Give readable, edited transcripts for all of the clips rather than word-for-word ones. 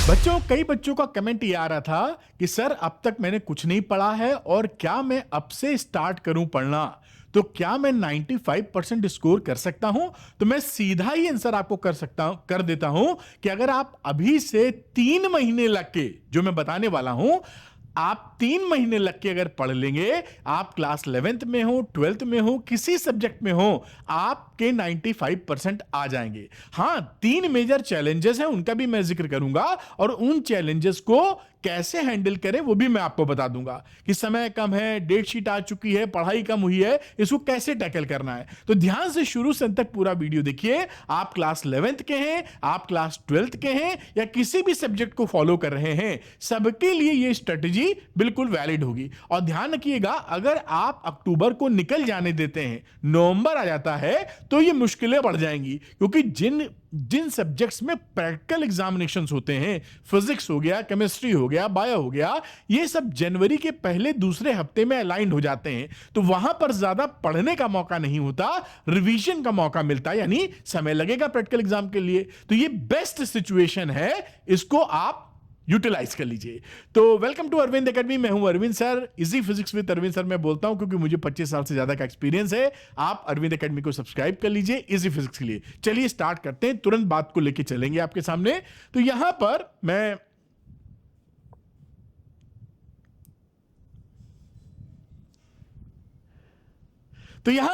बच्चों, कई बच्चों का कमेंट ये आ रहा था कि सर अब तक मैंने कुछ नहीं पढ़ा है और क्या मैं अब से स्टार्ट करूं पढ़ना, तो क्या मैं 95% स्कोर कर सकता हूं? तो मैं सीधा ही आंसर आपको कर देता हूं कि अगर आप अभी से 3 महीने लग के, जो मैं बताने वाला हूं, आप 3 महीने लग के अगर पढ़ लेंगे, आप क्लास 11th में हो, 12th में हो, किसी सब्जेक्ट में हो, आपके 95% आ जाएंगे। हां, 3 मेजर चैलेंजेस हैं, उनका भी मैं जिक्र करूंगा और उन चैलेंजेस को कैसे हैंडल करें वो भी मैं आपको बता दूंगा कि समय कम है, डेट शीट आ चुकी है, पढ़ाई कम हुई है, इसको कैसे टैकल करना है। तो ध्यान से शुरू से अंत तक पूरा वीडियो देखिए। आप क्लास 11th के हैं, आप क्लास 12th के हैं या किसी भी सब्जेक्ट को फॉलो कर रहे हैं, सबके लिए ये स्ट्रेटजी बिल्कुल वैलिड होगी। और ध्यान रखिएगा, अगर आप अक्टूबर को निकल जाने देते हैं, नवंबर आ जाता है, तो ये मुश्किलें बढ़ जाएंगी, क्योंकि जिन जिन सब्जेक्ट्स में प्रैक्टिकल एग्जामिनेशंस होते हैं, फिजिक्स हो गया, केमिस्ट्री हो गया, बायो हो गया, ये सब जनवरी के पहले दूसरे हफ्ते में अलाइंड हो जाते हैं। तो वहां पर ज्यादा पढ़ने का मौका नहीं होता, रिवीजन का मौका मिलता है, यानी समय लगेगा प्रैक्टिकल एग्जाम के लिए। तो ये बेस्ट सिचुएशन है, इसको आप यूटिलाइज कर लीजिए। तो वेलकम टू अरविंद एकेडमी, मैं हूं Arvind sir. Easy physics with Arvind sir मैं बोलता हूं क्योंकि मुझे 25 साल से ज्यादा का एक्सपीरियंस है। आप अरविंद एकेडमी को सब्सक्राइब कर लीजिए इजी फिजिक्स के लिए। चलिए स्टार्ट करते हैं, तुरंत बात को लेके चलेंगे आपके सामने। तो यहां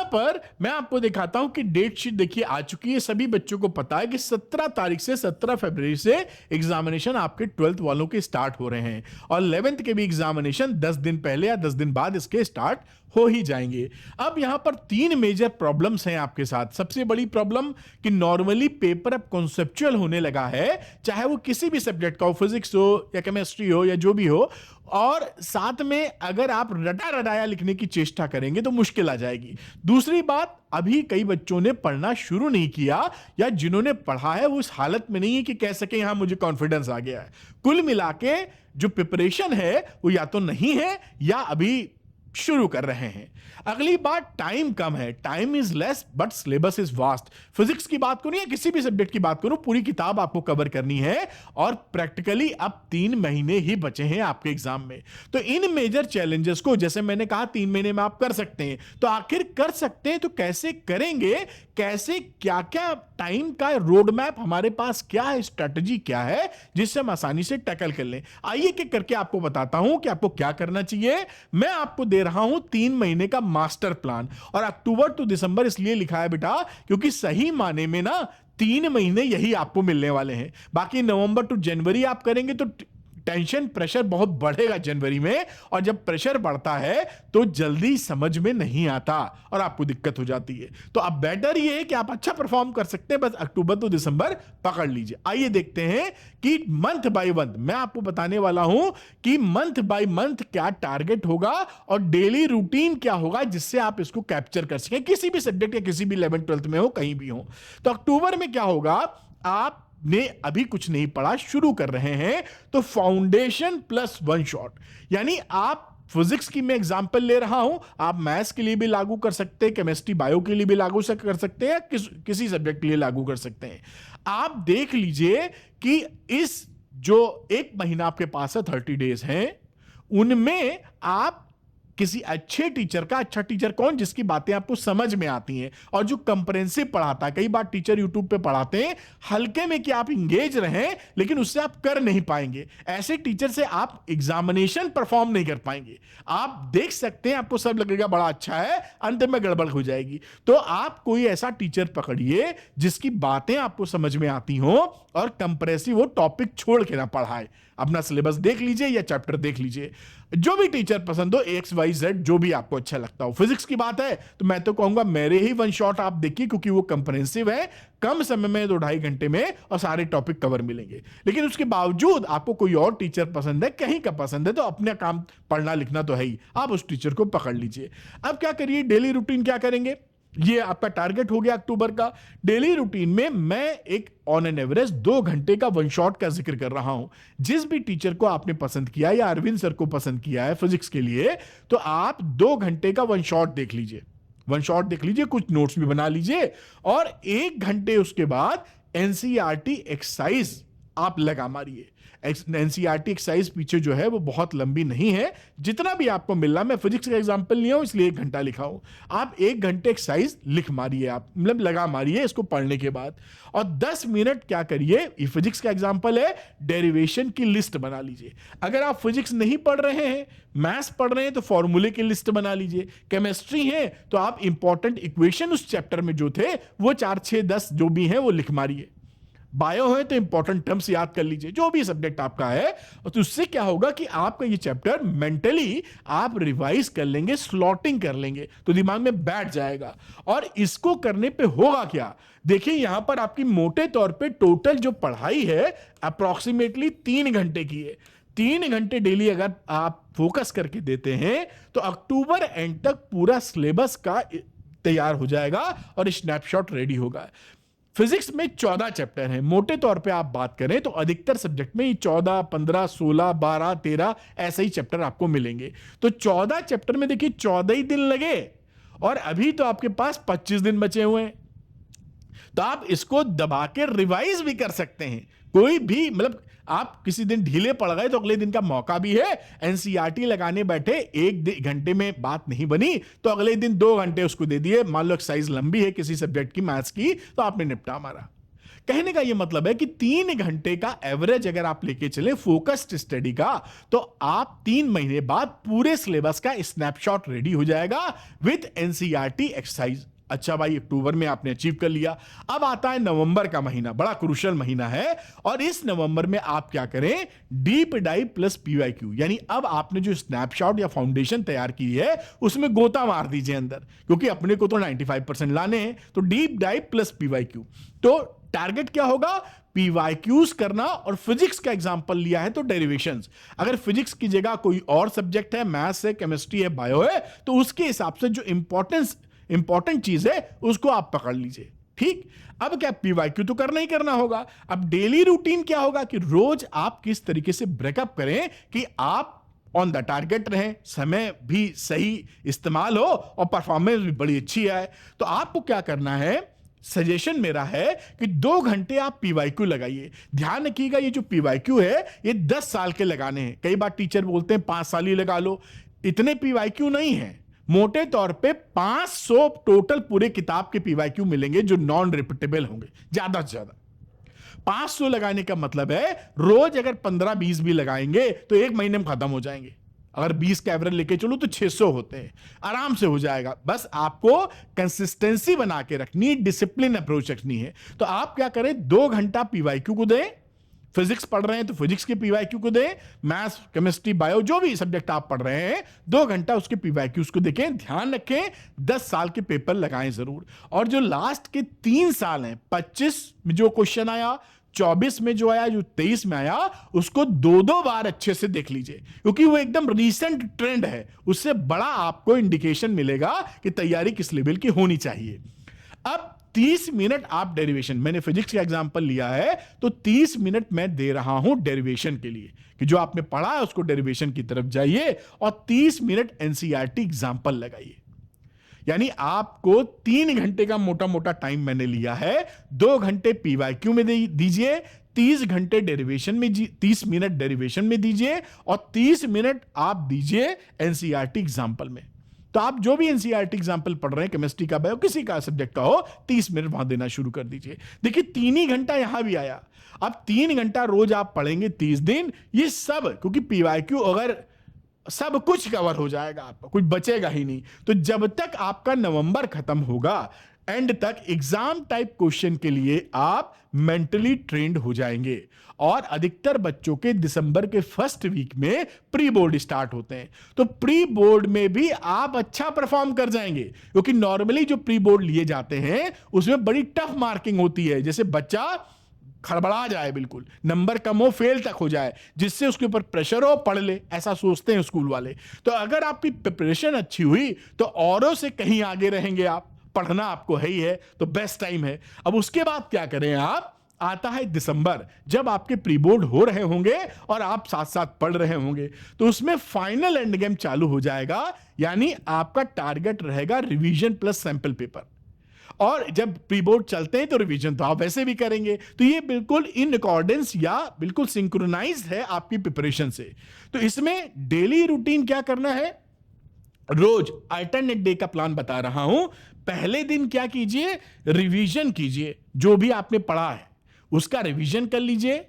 पर मैं आपको दिखाता हूं कि डेट शीट देखिए आ चुकी है। सभी बच्चों को पता है कि 17 तारीख से 17 फरवरी से एग्जामिनेशन आपके 12th वालों के स्टार्ट हो रहे हैं और 11th के भी एग्जामिनेशन 10 दिन पहले या 10 दिन बाद इसके स्टार्ट हो ही जाएंगे। अब यहां पर 3 मेजर प्रॉब्लम्स हैं आपके साथ। सबसे बड़ी प्रॉब्लम कि नॉर्मली पेपर अब कॉन्सेप्चुअल होने लगा है, चाहे वो किसी भी सब्जेक्ट का हो, फिजिक्स हो या केमिस्ट्री हो या जो भी हो, और साथ में अगर आप रटा रटाया लिखने की चेष्टा करेंगे तो मुश्किल आ जाएगी। दूसरी बात, अभी कई बच्चों ने पढ़ना शुरू नहीं किया या जिन्होंने पढ़ा है वो इस हालत में नहीं है कि कह सके यहां मुझे कॉन्फिडेंस आ गया है। कुल मिला के जो प्रिपरेशन है वो या तो नहीं है या अभी शुरू कर रहे हैं। अगली बात, टाइम कम है, time is less but syllabus is vast. Physics की बात करूं या किसी भी सब्जेक्ट की बात करूं, पूरी किताब आपको कवर करनी है और प्रैक्टिकली अब 3 महीने ही बचे हैं आपके एग्जाम में। तो इन मेजर चैलेंजेस को, जैसे मैंने कहा, 3 महीने में आप कर सकते हैं। तो आखिर कर सकते हैं तो कैसे करेंगे, कैसे, क्या क्या टाइम का रोड मैप हमारे पास, क्या है स्ट्रेटजी, क्या है जिससे हम आसानी से टैकल कर लें। आइए कि करके आपको बताता हूं कि आपको क्या करना चाहिए। मैं आपको दे रहा हूं 3 महीने का मास्टर प्लान, और अक्टूबर टू दिसंबर इसलिए लिखा है बेटा क्योंकि सही माने में ना 3 महीने यही आपको मिलने वाले हैं। बाकी नवंबर टू जनवरी आप करेंगे तो टेंशन, प्रेशर बहुत बढ़ेगा जनवरी में, और जब प्रेशर बढ़ता है तो जल्दी समझ में नहीं आता और आपको दिक्कत हो जाती है। तो अब बेटर ये है कि आप अच्छा परफॉर्म कर सकते हैं, बस अक्टूबर तो दिसंबर पकड़ लीजिए। आइए देखते हैं कि मंथ बाय मंथ मैं आपको बताने वाला हूं कि मंथ बाय मंथ क्या टारगेट होगा और डेली रूटीन क्या होगा जिससे आप इसको कैप्चर कर सकें, किसी भी सब्जेक्ट या किसी भी 11th 12th में हो, कहीं भी हो। तो अक्टूबर में क्या होगा, आप ने अभी कुछ नहीं पढ़ा, शुरू कर रहे हैं, तो फाउंडेशन प्लस वन शॉट, यानी आप फिजिक्स की मैं एग्जांपल ले रहा हूं, आप मैथ्स के लिए भी लागू कर सकते हैं, केमिस्ट्री बायो के लिए भी लागू कर सकते हैं, किसी सब्जेक्ट के लिए लागू कर सकते हैं। आप देख लीजिए कि इस जो 1 महीना आपके पास है, 30 डेज हैं, उनमें आप किसी अच्छे टीचर का, अच्छा टीचर कौन, जिसकी बातें आपको समझ में आती हैं और जो कंप्रेहेंसिव पढ़ाता है। कई बार टीचर यूट्यूब पे पढ़ाते हैं हल्के में कि आप इंगेज रहें, लेकिन उससे आप कर नहीं पाएंगे। ऐसे टीचर से आप एग्जामिनेशन परफॉर्म नहीं कर पाएंगे। आप देख सकते हैं, आपको सब लगेगा बड़ा अच्छा है, अंत में गड़बड़ हो जाएगी। तो आप कोई ऐसा टीचर पकड़िए जिसकी बातें आपको समझ में आती हो और कंप्रेसिव वो टॉपिक छोड़ के ना पढ़ाए। अपना सिलेबस देख लीजिए या चैप्टर देख लीजिए, जो भी टीचर पसंद हो, XYZ, जो भी आपको अच्छा लगता हो। फिजिक्स की बात है तो मैं तो कहूंगा मेरे ही वन शॉट आप देखिए, क्योंकि वो कंप्रेहेंसिव है, कम समय में 2-2.5 घंटे में और सारे टॉपिक कवर मिलेंगे। लेकिन उसके बावजूद आपको कोई और टीचर पसंद है, कहीं का पसंद है, तो अपना काम पढ़ना लिखना तो है ही, आप उस टीचर को पकड़ लीजिए। अब क्या करिए, डेली रूटीन क्या करेंगे, ये आपका टारगेट हो गया अक्टूबर का। डेली रूटीन में मैं एक ऑन एन एवरेज 2 घंटे का वन शॉट का जिक्र कर रहा हूं। जिस भी टीचर को आपने पसंद किया या अरविंद सर को पसंद किया है फिजिक्स के लिए, तो आप 2 घंटे का वन शॉट देख लीजिए, कुछ नोट्स भी बना लीजिए, और 1 घंटे उसके बाद एनसीईआरटी एक्सरसाइज आप लगा मारिए। एनसीईआरटी एक्सरसाइज पीछे जो है वो बहुत लंबी नहीं है, जितना भी आपको मिल रहा, मैं फिजिक्स का एग्जांपल लिया हूं इसलिए 1 घंटा लिखा हूं, आप 1 घंटे एक्सरसाइज लिख मारिए, आप मतलब लगा मारिए इसको पढ़ने के बाद, और 10 मिनट क्या करिए, ये फिजिक्स का एग्जांपल है, डेरिवेशन की लिस्ट बना लीजिए। अगर आप फिजिक्स नहीं पढ़ रहे हैं, मैथ्स पढ़ रहे हैं, तो फॉर्मूले की लिस्ट बना लीजिए। केमिस्ट्री है तो आप इंपॉर्टेंट इक्वेशन उस चैप्टर में जो थे वो 4 6 10 जो भी हैं वो लिख मारिए। बायो है तो इंपॉर्टेंट टर्म्स याद कर लीजिए, जो भी सब्जेक्ट आपका है, तो उससे क्या होगा कि आपका ये चैप्टर मेंटली आप रिवाइज कर लेंगे, स्लॉटिंग कर लेंगे, तो दिमाग में बैठ जाएगा। और इसको करने पे होगा क्या, देखिए यहां पर आपकी मोटे तौर पे टोटल जो पढ़ाई है अप्रोक्सीमेटली 3 घंटे की है। 3 घंटे डेली अगर आप फोकस करके देते हैं तो अक्टूबर एंड तक पूरा सिलेबस का तैयार हो जाएगा और स्नैपशॉट रेडी होगा। फिजिक्स में 14 चैप्टर हैं, मोटे तौर पे आप बात करें तो अधिकतर सब्जेक्ट में 14 15 16 12 13 ऐसे ही चैप्टर आपको मिलेंगे। तो 14 चैप्टर में देखिए 14 ही दिन लगे, और अभी तो आपके पास 25 दिन बचे हुए हैं, तो आप इसको दबा के रिवाइज भी कर सकते हैं। कोई भी मतलब आप किसी दिन ढीले पड़ गए तो अगले दिन का मौका भी है, एनसीईआरटी लगाने बैठे 1 घंटे में बात नहीं बनी तो अगले दिन 2 घंटे उसको दे दिए, मान लो एक्सरसाइज लंबी है किसी सब्जेक्ट की, मैथ्स की, तो आपने निपटा मारा। कहने का यह मतलब है कि 3 घंटे का एवरेज अगर आप लेके चले फोकस्ड स्टडी का, तो आप 3 महीने बाद पूरे सिलेबस का स्नैपशॉट रेडी हो जाएगा विद एनसीईआरटी एक्सरसाइज। अच्छा भाई, अक्टूबर में आपने अचीव कर लिया, अब आता है नवंबर का महीना, बड़ा क्रूशियल महीना है, और इस नवंबर में आप क्या करें, डीप डाइव प्लस पीवाईक्यू, यानी अब आपने जो स्नैपशॉट या फाउंडेशन तैयार की है उसमें गोता मार दीजिए अंदर, क्योंकि अपने को तो 95% लाने हैं, तो डीप डाइव प्लस पीवाईक्यू। तो टारगेट क्या होगा, पीवाईक्यूज करना, और फिजिक्स का एग्जांपल लिया है तो डेरिवेशंस। अगर फिजिक्स की जगह कोई और सब्जेक्ट है, मैथ्स है, केमिस्ट्री है, बायो है, तो उसके हिसाब से जो इंपॉर्टेंट चीज है उसको आप पकड़ लीजिए। ठीक, अब क्या पीवाईक्यू तो करना ही करना होगा। अब डेली रूटीन क्या होगा कि रोज आप किस तरीके से ब्रेकअप करें कि आप ऑन द टारगेट रहें, समय भी सही इस्तेमाल हो और परफॉर्मेंस भी बड़ी अच्छी आए। तो आपको क्या करना है, सजेशन मेरा है कि 2 घंटे आप पीवाईक्यू लगाइए। ध्यान रखिएगा ये जो पीवाईक्यू है ये 10 साल के लगाने हैं। कई बार टीचर बोलते हैं 5 साल ही लगा लो, इतने पीवाईक्यू नहीं है, मोटे तौर पे 500 टोटल पूरे किताब के पीवाईक्यू मिलेंगे जो नॉन रिपीटेबल होंगे, ज्यादा से ज्यादा। 500 लगाने का मतलब है रोज अगर 15-20 भी लगाएंगे तो 1 महीने में खत्म हो जाएंगे। अगर 20 का एवरेज लेके चलो तो 600 होते हैं, आराम से हो जाएगा। बस आपको कंसिस्टेंसी बना के रखनी, डिसिप्लिन अप्रोच रखनी है। तो आप क्या करें, 2 घंटा पीवाईक्यू को दें, फिजिक्स पढ़ रहे हैं तो फिजिक्स के पीवाईक्यू को दें, मैथ्स केमिस्ट्री बायो जो भी सब्जेक्ट आप पढ़ रहे हैं 2 घंटा उसके पीवाईक्यूज को देखें। ध्यान रखें 10 साल के पेपर लगाएं जरूर, और जो लास्ट के 3 साल हैं, 25 में जो क्वेश्चन आया, 24 में जो आया, जो 23 में आया, उसको 2-2 बार अच्छे से देख लीजिए, क्योंकि वो एकदम रीसेंट ट्रेंड है, उससे बड़ा आपको इंडिकेशन मिलेगा कि तैयारी किस लेवल की होनी चाहिए। अब 30 मिनट आप डेरिवेशन, मैंने फिजिक्स का एग्जांपल लिया है तो 30 मिनट मैं दे रहा हूं डेरिवेशन के लिए, कि जो आपने पढ़ा है उसको डेरिवेशन की तरफ जाइए, और 30 मिनट एनसीईआरटी एग्जांपल लगाइए। यानी आपको 3 घंटे का मोटा मोटा टाइम मैंने लिया है, 2 घंटे पीवाईक्यू में दीजिए, 30 घंटे डेरिवेशन में, 30 मिनट डेरिवेशन में दीजिए, और 30 मिनट आप दीजिए एनसीईआरटी एग्जांपल में। तो आप जो भी एनसीईआरटी एग्जांपल पढ़ रहे हैं, केमिस्ट्री का, बायो, किसी का सब्जेक्ट का हो, 30 मिनट वहां देना शुरू कर दीजिए। देखिए 3 ही घंटा यहां भी आया। अब 3 घंटा रोज आप पढ़ेंगे 30 दिन, ये सब, क्योंकि पीवाईक्यू अगर सब कुछ कवर हो जाएगा, आपका कुछ बचेगा ही नहीं। तो जब तक आपका नवंबर खत्म होगा, एंड तक एग्जाम टाइप क्वेश्चन के लिए आप मेंटली ट्रेंड हो जाएंगे। और अधिकतर बच्चों के दिसंबर के फर्स्ट वीक में प्री बोर्ड स्टार्ट होते हैं, तो प्री बोर्ड में भी आप अच्छा परफॉर्म कर जाएंगे, क्योंकि नॉर्मली जो प्री बोर्ड लिए जाते हैं उसमें बड़ी टफ मार्किंग होती है, जैसे बच्चा खड़बड़ा जाए, बिल्कुल नंबर कम हो, फेल तक हो जाए, जिससे उसके ऊपर प्रेशर हो, पढ़ ले, ऐसा सोचते हैं स्कूल वाले। तो अगर आपकी प्रिपरेशन अच्छी हुई तो औरों से कहीं आगे रहेंगे आप, पढ़ना आपको है ही है, तो बेस्ट टाइम है। अब उसके बाद क्या करें आप, आता है दिसंबर, जब आपके प्री बोर्ड हो रहे होंगे और आप साथ साथ पढ़ रहे होंगे, तो उसमें फाइनल एंड गेम चालू हो जाएगा, यानी आपका टारगेट रहेगा रिवीजन प्लस सैंपल पेपर। और जब प्री बोर्ड चलते हैं तो रिवीजन तो आप वैसे भी करेंगे। तो ये बिल्कुल इन अकॉर्डेंस या बिल्कुल सिंक्रोनाइज्ड है आपकी प्रिपरेशन से। तो इसमें डेली रूटीन क्या करना है, रोज अल्टरनेट डे का प्लान बता रहा हूं। पहले दिन क्या कीजिए, रिवीजन कीजिए, जो भी आपने पढ़ा है उसका रिवीजन कर लीजिए।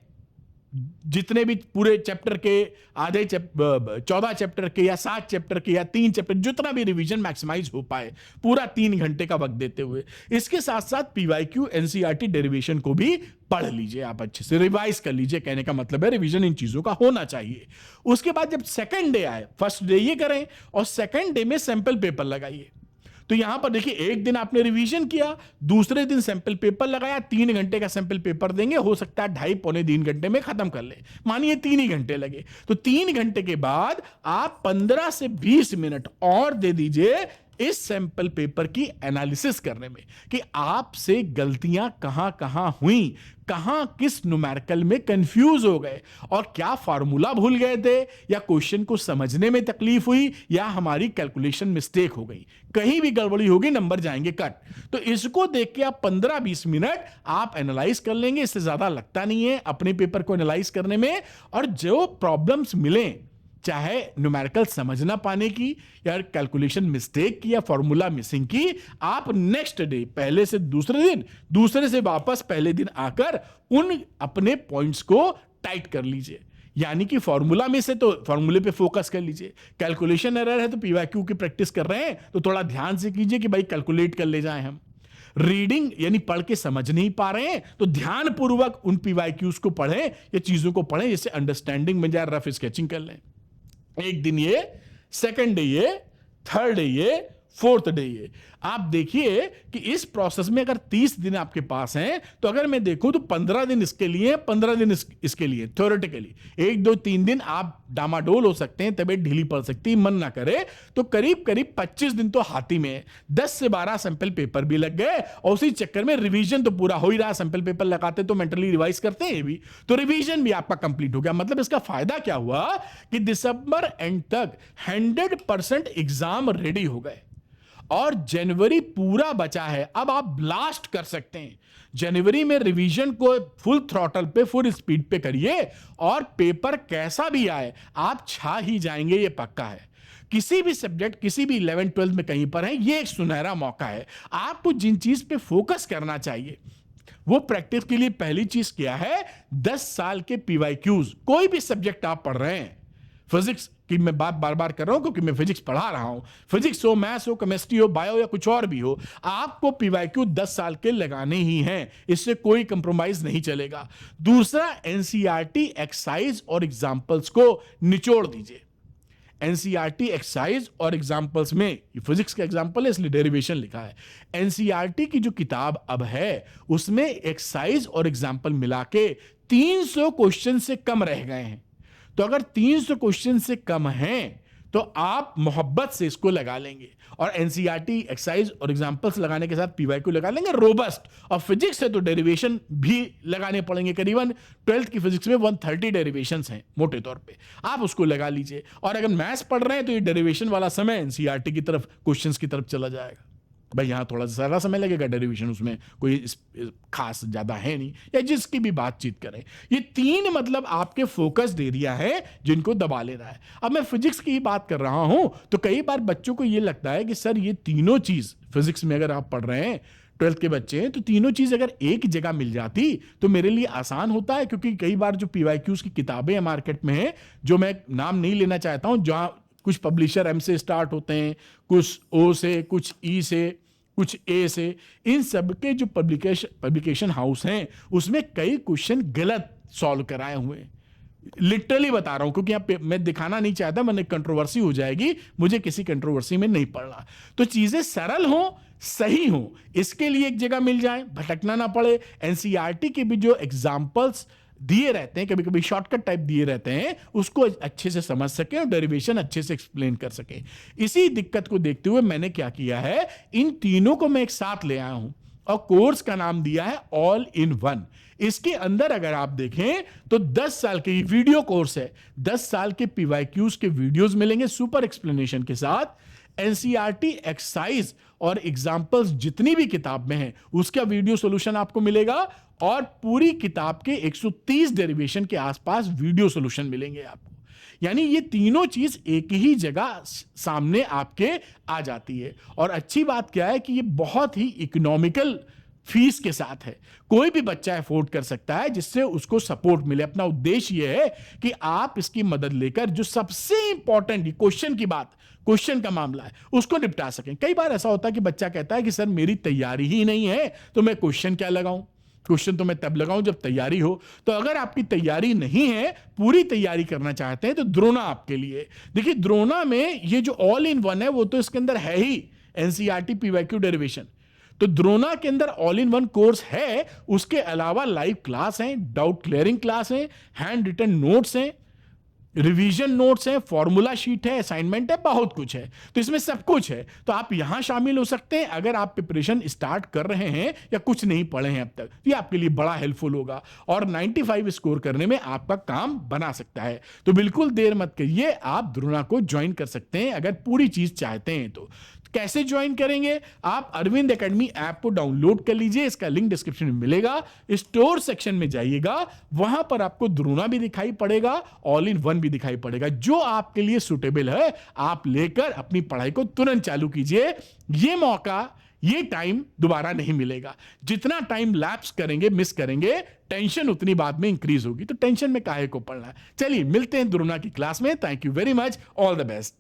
जितने भी पूरे चैप्टर के आधे 14 चैप्टर के या 7 चैप्टर के या 3 चैप्टर, जितना भी रिवीजन मैक्सिमाइज हो पाए, पूरा 3 घंटे का वक्त देते हुए। इसके साथ साथ पीवाईक्यू एनसीईआरटी डेरिवेशन को भी पढ़ लीजिए, आप अच्छे से रिवाइज कर लीजिए। कहने का मतलब है रिवीजन इन चीजों का होना चाहिए। उसके बाद जब सेकंड डे आए, फर्स्ट डे ये करें और सेकंड डे में सैंपल पेपर लगाइए। तो यहां पर देखिए, एक दिन आपने रिवीजन किया, दूसरे दिन सैंपल पेपर लगाया, 3 घंटे का सैंपल पेपर देंगे, हो सकता है 2.5 पौने 3 घंटे में खत्म कर ले, मानिए 3 ही घंटे लगे। तो 3 घंटे के बाद आप 15 से 20 मिनट और दे दीजिए इस सैंपल पेपर की एनालिसिस करने में कि आपसे गलतियां कहां कहां हुई, कहां किस न्यूमेरिकल में कंफ्यूज हो गए, और क्या फार्मूला भूल गए थे, या क्वेश्चन को समझने में तकलीफ हुई, या हमारी कैलकुलेशन मिस्टेक हो गई, कहीं भी गड़बड़ी होगी, नंबर जाएंगे कट। तो इसको देख के आप 15-20 मिनट आप एनालाइज कर लेंगे, इससे ज्यादा लगता नहीं है अपने पेपर को एनालाइज करने में। और जो प्रॉब्लम्स मिले, चाहे न्यूमेरिकल समझ ना पाने की, या कैलकुलेशन मिस्टेक की, या फॉर्मूला मिसिंग की, आप नेक्स्ट डे पहले से दूसरे दिन, दूसरे से वापस पहले दिन आकर उन अपने पॉइंट्स को टाइट कर लीजिए। यानी कि फॉर्मूला में से तो फॉर्मूले पे फोकस कर लीजिए, कैलकुलेशन एरर है तो पीवाईक्यू की प्रैक्टिस कर रहे हैं तो थोड़ा ध्यान से कीजिए कि भाई कैलकुलेट कर ले जाएं हम। रीडिंग यानी पढ़ के समझ नहीं पा रहे हैं तो ध्यानपूर्वक उन पीवाईक्यूज को पढ़ें या चीजों को पढ़ें, जिससे अंडरस्टैंडिंग में जाए, रफ स्केचिंग कर लें। एक दिन ये, सेकंड डे ये, थर्ड डे ये, फोर्थ डे ये। आप देखिए कि इस प्रोसेस में अगर 30 दिन आपके पास हैं, तो अगर मैं देखूं तो 15 दिन इसके लिए, 15 दिन इसके लिए थ्योरेटिकली, 1 2 3 दिन आप डामाडोल हो सकते हैं, तबीयत ढीली पड़ सकती है, मन ना करे तो करीब करीब 25 दिन तो हाथी में, 10 से 12 सैंपल पेपर भी लग गए, और उसी चक्कर में रिवीजन तो पूरा हो ही रहा। सैंपल पेपर लगाते तो मेंटली रिवाइज करते हैं भी, तो रिवीजन भी आपका कंप्लीट हो गया। मतलब इसका फायदा क्या हुआ कि दिसंबर एंड तक 100% एग्जाम रेडी हो गए, और जनवरी पूरा बचा है, अब आप ब्लास्ट कर सकते हैं। जनवरी में रिवीजन को फुल थ्रॉटल पे, फुल स्पीड पे करिए, और पेपर कैसा भी आए आप छा ही जाएंगे, ये पक्का है। किसी भी सब्जेक्ट, किसी भी 11th 12th में कहीं पर है, ये एक सुनहरा मौका है। आपको जिन चीज पे फोकस करना चाहिए वो प्रैक्टिस के लिए पहली चीज क्या है, 10 साल के पीवाईक्यूज, कोई भी सब्जेक्ट आप पढ़ रहे हैं, फिजिक्स की मैं बात बार बार कर रहा हूं क्योंकि मैं फिजिक्स पढ़ा रहा हूं, फिजिक्स हो, मैथ्स हो, केमिस्ट्री हो, बायो या कुछ और भी हो, आपको पीवाईक्यू 10 साल के लगाने ही हैं, इससे कोई कंप्रोमाइज नहीं चलेगा। दूसरा, एनसीईआरटी एक्सरसाइज और एग्जांपल्स को निचोड़ दीजिए। एनसीईआरटी एक्सरसाइज और एग्जांपल्स में, ये फिजिक्स का एग्जांपल है इसलिए डेरिवेशन लिखा है। एनसीईआरटी की जो किताब अब है उसमें एक्सरसाइज और एग्जांपल मिला के 300 क्वेश्चन से कम रह गए हैं। तो अगर 300 क्वेश्चन से कम हैं तो आप मोहब्बत से इसको लगा लेंगे, और एनसीईआरटी एक्सरसाइज और एग्जांपल्स लगाने के साथ पीवाईक्यू लगा लेंगे रोबस्ट। और फिजिक्स है तो डेरिवेशन भी लगाने पड़ेंगे, करीबन 12th की फिजिक्स में 130 डेरिवेशंस हैं मोटे तौर पे, आप उसको लगा लीजिए। और अगर मैथ्स पढ़ रहे हैं तो ये डेरिवेशन वाला समय एनसीईआरटी की तरफ, क्वेश्चंस की तरफ चला जाएगा। भाई यहां थोड़ा सा ज्यादा समय लगेगा, डेरिवेशन उसमें कोई खास ज्यादा है नहीं, या जिसकी भी बातचीत करें। ये 3 मतलब आपके फोकस्ड एरिया है जिनको दबा लेना है। अब मैं फिजिक्स की ही बात कर रहा हूं तो कई बार बच्चों को ये लगता है कि सर ये तीनों चीज फिजिक्स में अगर आप पढ़ रहे हैं, 12th के बच्चे हैं, तो तीनों चीज अगर एक जगह मिल जाती तो मेरे लिए आसान होता है। क्योंकि कई बार जो पीवाईक्यूज की किताबें मार्केट में है, जो मैं नाम नहीं लेना चाहता हूं, जहां कुछ पब्लिशर एम से स्टार्ट होते हैं, कुछ ओ से, कुछ ई से, कुछ ए से, इन सब के जो पब्लिकेशन हाउस हैं उसमें कई क्वेश्चन गलत सॉल्व कराए हुए हैं। लिटरली बता रहा हूं क्योंकि यहाँ पे मैं दिखाना नहीं चाहता, मैंने कंट्रोवर्सी हो जाएगी, मुझे किसी कंट्रोवर्सी में नहीं पड़ना। तो चीजें सरल हो, सही हो, इसके लिए एक जगह मिल जाए, भटकना ना पड़े। एनसीईआरटी के भी जो एग्जाम्पल्स दिए रहते हैं, कभी कभी शॉर्टकट टाइप दिए रहते हैं, उसको अच्छे से समझ सके और डेरिवेशन अच्छे से एक्सप्लेन कर सके। इसी दिक्कत को देखते हुए मैंने क्या किया है, इन तीनों को मैं एक साथ ले आया हूं और कोर्स का नाम दिया है ऑल इन वन। इसके अंदर अगर आप देखें तो 10 साल के वीडियो कोर्स है, 10 साल के पीवाईक्यूज के वीडियोस मिलेंगे सुपर एक्सप्लेनेशन के साथ, एनसीईआरटी एक्सरसाइज और एग्जाम्पल्स जितनी भी किताब में है उसका वीडियो सॉल्यूशन आपको मिलेगा, और पूरी किताब के 130 डेरिवेशन के आसपास वीडियो सॉल्यूशन मिलेंगे आपको। यानी ये तीनों चीज एक ही जगह सामने आपके आ जाती है। और अच्छी बात क्या है कि ये बहुत ही इकोनॉमिकल फीस के साथ है, कोई भी बच्चा अफोर्ड कर सकता है, जिससे उसको सपोर्ट मिले। अपना उद्देश्य यह है कि आप इसकी मदद लेकर जो सबसे इंपॉर्टेंट क्वेश्चन की बात, क्वेश्चन का मामला है, उसको निपटा सकें। कई बार ऐसा होता है कि बच्चा कहता है कि सर मेरी तैयारी ही नहीं है तो मैं क्वेश्चन क्या लगाऊं, क्वेश्चन तो मैं तब लगाऊं जब तैयारी हो। तो अगर आपकी तैयारी नहीं है, पूरी तैयारी करना चाहते हैं, तो द्रोणा आपके लिए। देखिए द्रोणा में ये जो ऑल इन वन है वो तो इसके अंदर है ही, एनसीईआरटी पीवाईक्यू डेरिवेशन। तो द्रोणा के अंदर ऑल इन वन कोर्स है, उसके अलावा लाइव क्लास हैं, डाउट क्लियरिंग क्लास हैं, हैंड रिटन नोट्स हैं, रिवीजन नोट्स हैं, फॉर्मूला शीट है, असाइनमेंट है, बहुत कुछ है। तो इसमें सब कुछ है, तो आप यहां शामिल हो सकते हैं अगर आप प्रिपरेशन स्टार्ट कर रहे हैं या कुछ नहीं पढ़े हैं अब तक। ये आपके लिए बड़ा हेल्पफुल होगा और 95 स्कोर करने में आपका काम बना सकता है। तो बिल्कुल देर मत करिए, आप द्रोणा को ज्वाइन कर सकते हैं अगर पूरी चीज चाहते हैं तो। कैसे ज्वाइन करेंगे? आप अरविंद एकेडमी ऐप को डाउनलोड कर लीजिए, इसका लिंक डिस्क्रिप्शन में मिलेगा। स्टोर सेक्शन में जाइएगा, वहां पर आपको द्रोणा भी दिखाई पड़ेगा, ऑल इन वन भी दिखाई पड़ेगा। जो आपके लिए सुटेबल है आप लेकर अपनी पढ़ाई को तुरंत चालू कीजिए। ये मौका, ये टाइम दोबारा नहीं मिलेगा। जितना टाइम लैप्स करेंगे, मिस करेंगे, टेंशन उतनी बाद में इंक्रीज होगी। तो टेंशन में काहे को पड़ना है। चलिए मिलते हैं द्रोणा की क्लास में। Thank you very much, all the best.